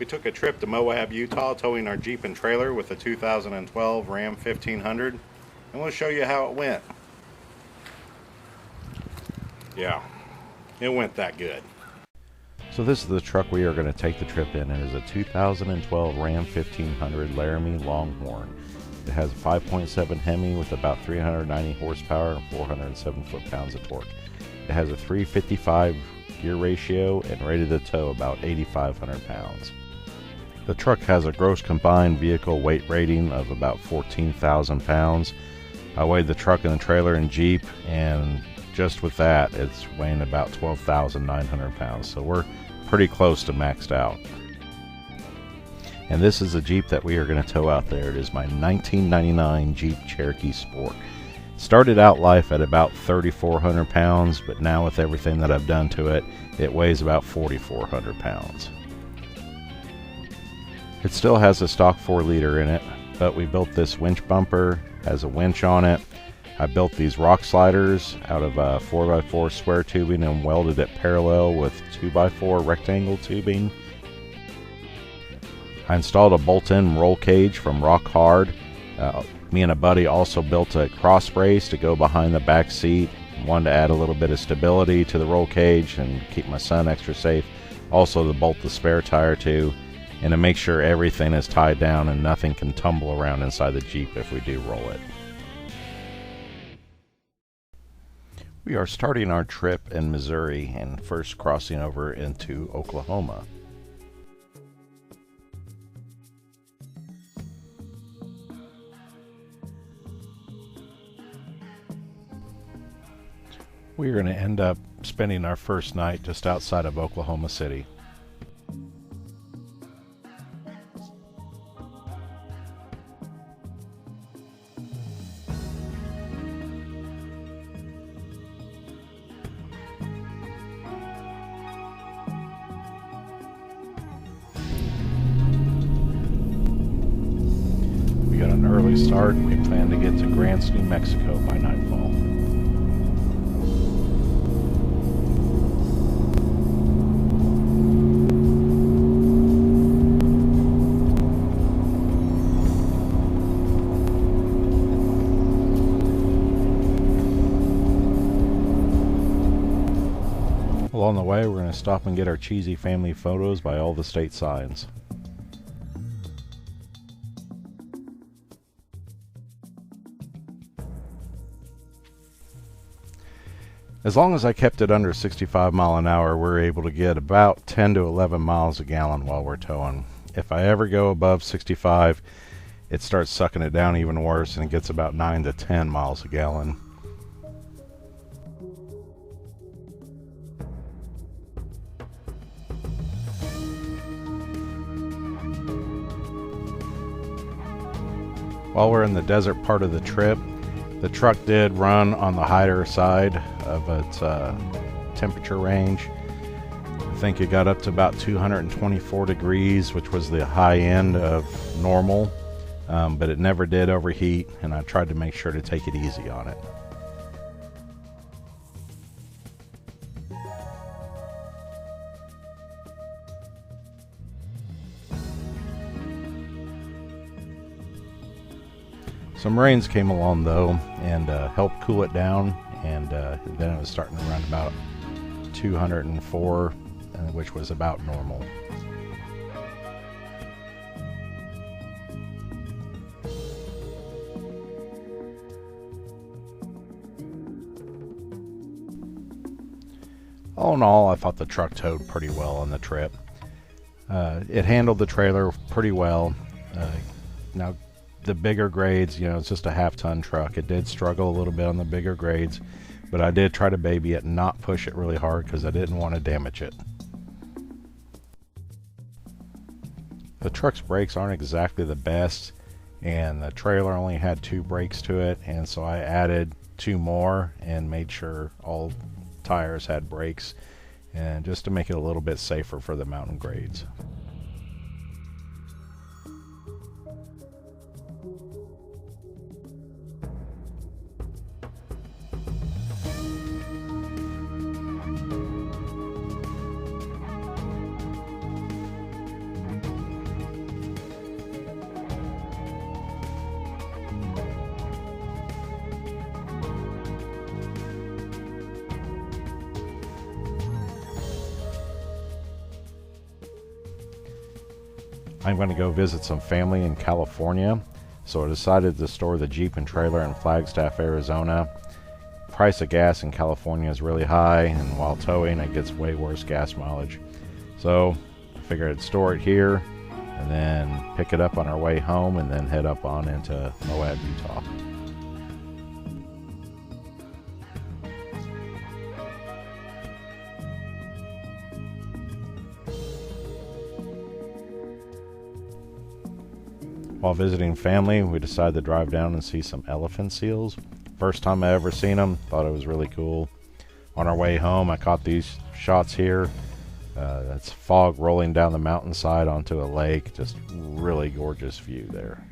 We took a trip to Moab, Utah, towing our Jeep and trailer with a 2012 Ram 1500, and we'll show you how it went. Yeah, it went that good. So this is the truck we are going to take the trip in. It is a 2012 Ram 1500 Laramie Longhorn. It has a 5.7 Hemi with about 390 horsepower and 407 foot-pounds of torque. It has a 355 gear ratio and rated to tow about 8,500 pounds. The truck has a gross combined vehicle weight rating of about 14,000 pounds. I weighed the truck and the trailer and Jeep, and just with that, it's weighing about 12,900 pounds. So we're pretty close to maxed out. And this is the Jeep that we are going to tow out there. It is my 1999 Jeep Cherokee Sport. Started out life at about 3,400 pounds, but now with everything that I've done to it, it weighs about 4,400 pounds. It still has a stock 4-liter in it, but we built this winch bumper, has a winch on it. I built these rock sliders out of 4x4 square tubing and welded it parallel with 2x4 rectangle tubing. I installed a bolt-in roll cage from Rock Hard. Me and a buddy also built a cross brace to go behind the back seat. Wanted to add a little bit of stability to the roll cage and keep my son extra safe. Also to bolt the spare tire to, and to make sure everything is tied down and nothing can tumble around inside the Jeep if we do roll it. We are starting our trip in Missouri and first crossing over into Oklahoma. We're going to end up spending our first night just outside of Oklahoma City. We got an early start and we plan to get to Grants, New Mexico by nightfall. Along the way, we're going to stop and get our cheesy family photos by all the state signs. As long as I kept it under 65 mile an hour, we're able to get about 10 to 11 miles a gallon while we're towing. If I ever go above 65, it starts sucking it down even worse and it gets about 9 to 10 miles a gallon. While we're in the desert part of the trip, the truck did run on the higher side of its temperature range. I think it got up to about 224 degrees, which was the high end of normal, but it never did overheat, and I tried to make sure to take it easy on it. Some rains came along though and helped cool it down, and then it was starting to run about 204, which was about normal. All in all, I thought the truck towed pretty well on the trip. It handled the trailer pretty well. Now, the bigger grades, you know, it's just a half-ton truck. It did struggle a little bit on the bigger grades, but I did try to baby it and not push it really hard because I didn't want to damage it. The truck's brakes aren't exactly the best, and the trailer only had 2 brakes to it, and so I added 2 more and made sure all tires had brakes, and just to make it a little bit safer for the mountain grades. I'm going to go visit some family in California, so I decided to store the Jeep and trailer in Flagstaff, Arizona. Price of gas in California is really high, and while towing it gets way worse gas mileage. So I figured I'd store it here and then pick it up on our way home and then head up on into Moab, Utah. While visiting family, we decided to drive down and see some elephant seals. First time I ever seen them, thought it was really cool. On our way home, I caught these shots here. That's fog rolling down the mountainside onto a lake. Just really gorgeous view there.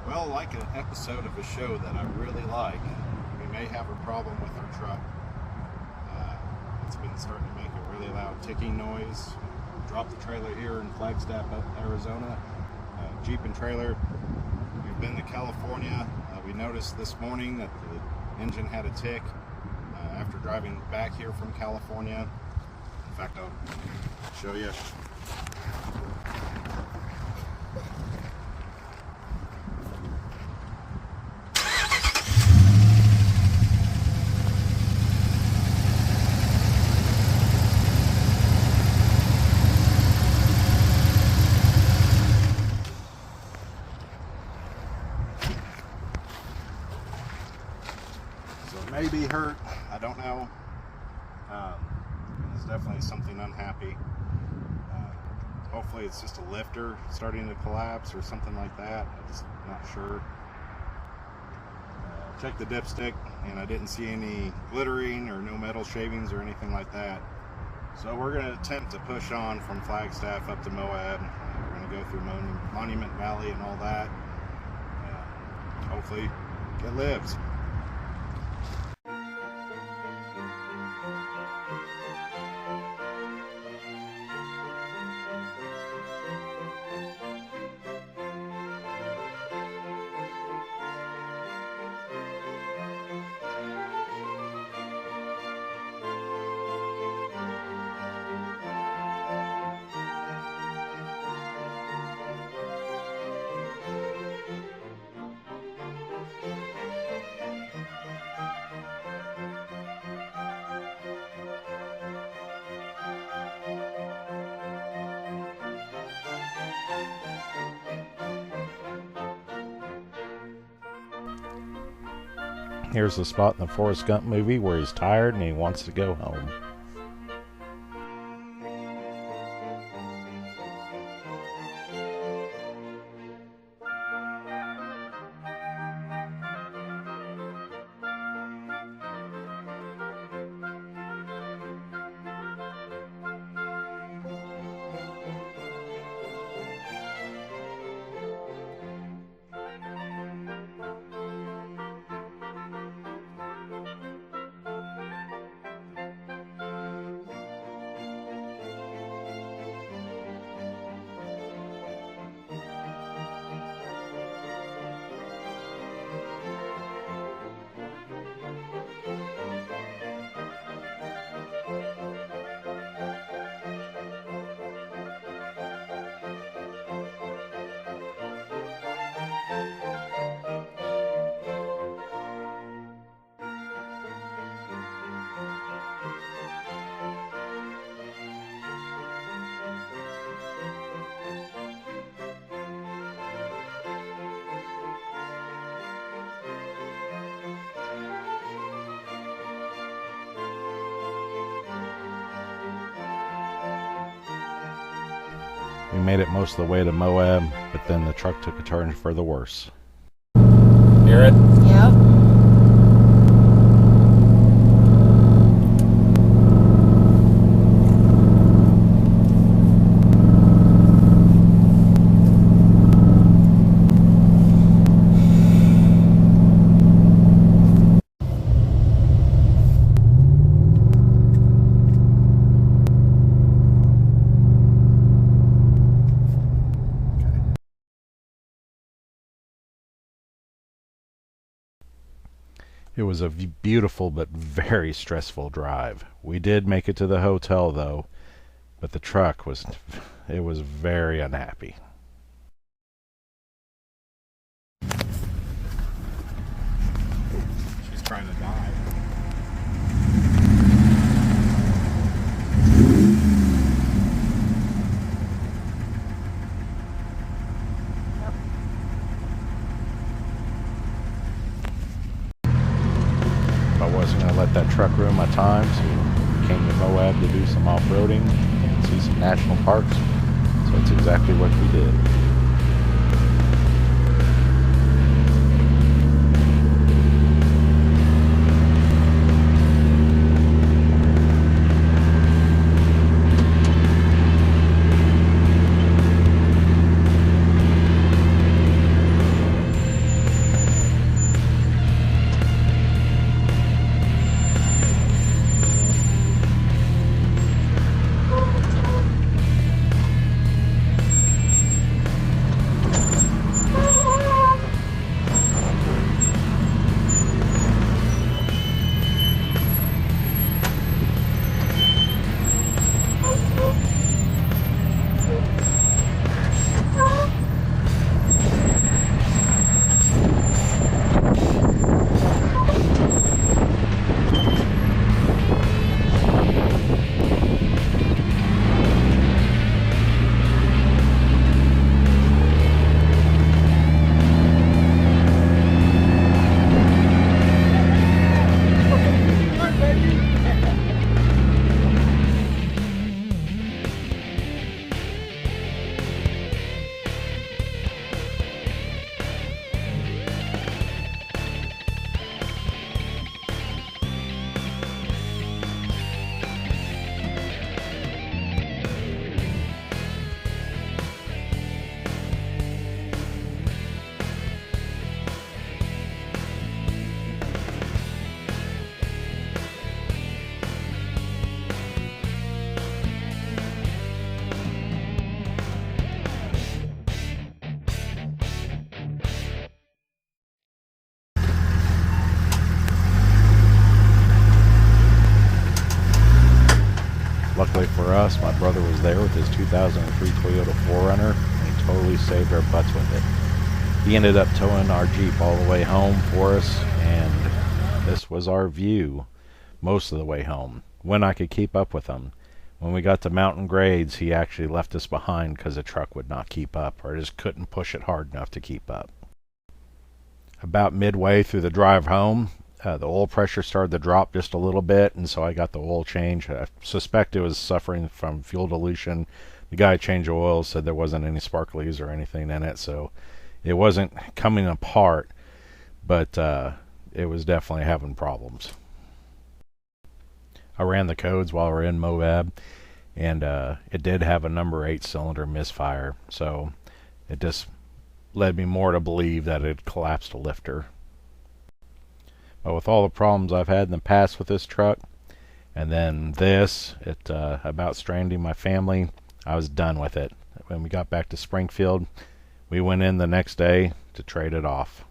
Well, like an episode of a show that I really like, we may have a problem with our truck. It's been starting to make a really loud ticking noise. Dropped the trailer here in Flagstaff, Arizona. Jeep and trailer. We've been to California. We noticed this morning that the engine had a tick after driving back here from California. In fact, I'll show you. May be hurt, I don't know. It's definitely something unhappy. Hopefully it's just a lifter starting to collapse or something like that. I'm just not sure. Checked the dipstick and I didn't see any glittering or no metal shavings or anything like that. So we're going to attempt to push on from Flagstaff up to Moab. We're going to go through Monument Valley and all that. Hopefully it lives. Here's the spot in the Forrest Gump movie where he's tired and he wants to go home. We made it most of the way to Moab, but then the truck took a turn for the worse. Hear it? Yep. It was a beautiful but very stressful drive. We did make it to the hotel though, but the truck was very unhappy. She's trying to dive. I wasn't going to let that truck ruin my time, so we came to Moab to do some off-roading and see some national parks. So that's exactly what we did. Luckily for us, my brother was there with his 2003 Toyota 4Runner, and he totally saved our butts with it. He ended up towing our Jeep all the way home for us, and this was our view most of the way home, when I could keep up with him. When we got to mountain grades, he actually left us behind because the truck would not keep up, or just couldn't push it hard enough to keep up. About midway through the drive home, the oil pressure started to drop just a little bit, and so I got the oil change. I suspect it was suffering from fuel dilution. The guy changed the oil, said there wasn't any sparklies or anything in it, so it wasn't coming apart, but it was definitely having problems. I ran the codes while we were in Moab, and it did have a number 8 cylinder misfire, so it just led me more to believe that it collapsed a lifter. But with all the problems I've had in the past with this truck, and then this, about stranding my family, I was done with it. When we got back to Springfield, we went in the next day to trade it off.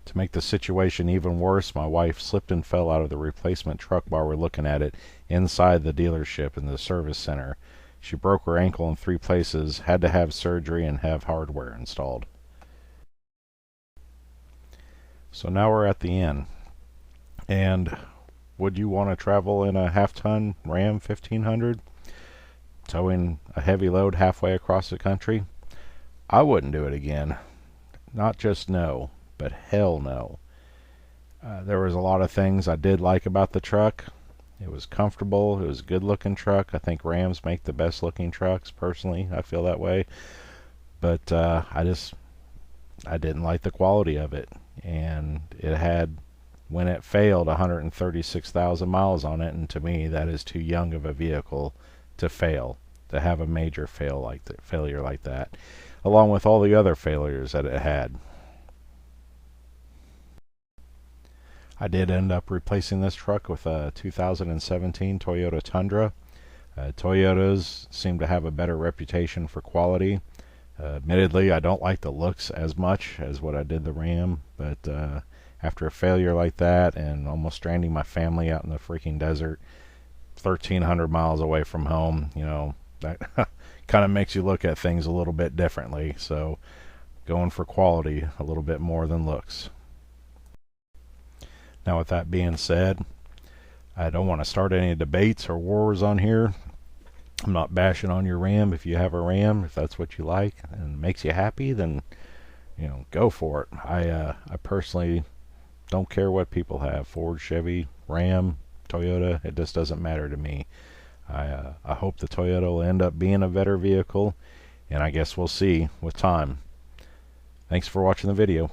To make the situation even worse, my wife slipped and fell out of the replacement truck while we're looking at it inside the dealership in the service center. She broke her ankle in 3 places, had to have surgery, and have hardware installed. So now we're at the end. And would you want to travel in a half-ton Ram 1500, towing a heavy load halfway across the country? I wouldn't do it again. Not just no, but hell no. There was a lot of things I did like about the truck. It was comfortable. It was a good-looking truck. I think Rams make the best-looking trucks. Personally, I feel that way. But I didn't like the quality of it. And it had, when it failed, 136,000 miles on it, and to me that is too young of a vehicle to fail, to have a major failure like that, along with all the other failures that it had. I did end up replacing this truck with a 2017 Toyota Tundra. Toyotas seem to have a better reputation for quality. Admittedly, I don't like the looks as much as what I did the Ram, but after a failure like that and almost stranding my family out in the freaking desert, 1,300 miles away from home, you know, that kind of makes you look at things a little bit differently. So going for quality a little bit more than looks. Now with that being said, I don't want to start any debates or wars on here. I'm not bashing on your Ram. If you have a Ram, if that's what you like and makes you happy, then you know, go for it. I personally don't care what people have. Ford, Chevy, Ram, Toyota, it just doesn't matter to me. I hope the Toyota will end up being a better vehicle, and I guess we'll see with time. Thanks for watching the video.